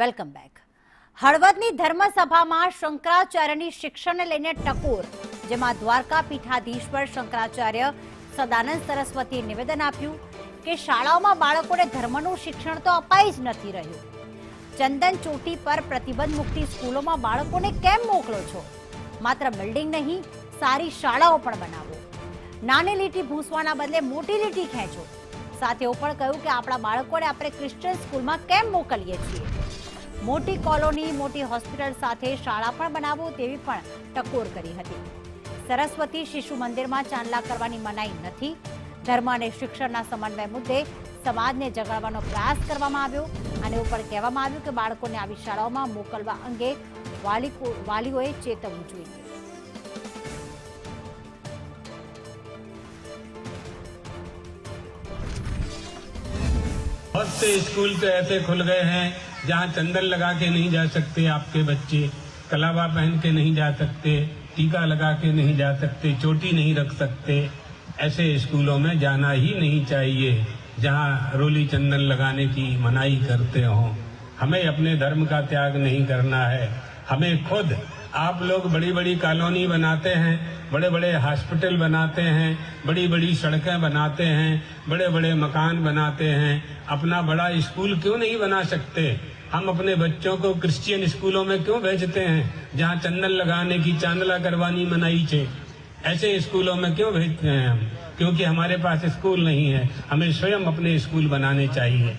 Welcome back. હળવદની ધર્મસભામાં શંકરાચાર્યની શિક્ષણને લઈને ટકોર, જેમાં દ્વારકા પીઠાધીશ્વર શંકરાચાર્ય સદાનંદ સરસ્વતીએ નિવેદન આપ્યું કે શાળાઓમાં બાળકોને ધર્મનું શિક્ષણ તો અપાઈ જ નથી રહ્યું. ચંદન ચોટી પર પ્રતિબંધ મૂકતી સ્કૂલોમાં બાળકોને કેમ મોકલો છો? માત્ર બિલ્ડિંગ નહીં, સારી શાળાઓ પણ બનાવો. નાની લીટી ભૂંસવાના બદલે મોટી લીટી ખેંચો. સાથે એવું પણ કહ્યું કે આપણા બાળકોને આપણે ક્રિશ્ચિયન સ્કૂલમાં કેમ મોકલીએ છીએ? મોટી કોલોની, મોટી હોસ્પિટલ સાથે શાળા પણ બનાવો તેવી પણ ટકોર કરી હતી. સરસ્વતી શિશુ મંદિરમાં ચાંદલા કરવાની મનાઈ નથી. ધર્મ અને શિક્ષણના સમન્વય મુદ્દે સમાજને જગાડવાનો પ્રયાસ કરવામાં આવ્યો અને એવું પણ કહેવામાં આવ્યું કે બાળકોને આવી શાળાઓમાં મોકલવા અંગે વાલીઓએ ચેતવવું જોઈએ. बहुत से स्कूल तो ऐसे खुल गए हैं जहाँ चंदन लगा के नहीं जा सकते आपके बच्चे, कलावा पहन के नहीं जा सकते, टीका लगा के नहीं जा सकते, चोटी नहीं रख सकते. ऐसे स्कूलों में जाना ही नहीं चाहिए जहाँ रोली चंदन लगाने की मनाही करते हों. हमें अपने धर्म का त्याग नहीं करना है. हमें खुद आप लोग बड़ी बड़ी कॉलोनी बनाते हैं, बड़े बड़े हॉस्पिटल बनाते हैं, बड़ी बड़ी सड़कें बनाते हैं, बड़े बड़े मकान बनाते हैं. अपना बड़ा स्कूल क्यों नहीं बना सकते? हम अपने बच्चों को क्रिश्चियन स्कूलों में क्यों भेजते हैं जहाँ चंदन लगाने की, चांदला करवानी मनाही है? ऐसे स्कूलों में क्यों भेजते हैं हम? क्योंकि हमारे पास स्कूल नहीं है. हमें स्वयं अपने स्कूल बनाने चाहिए.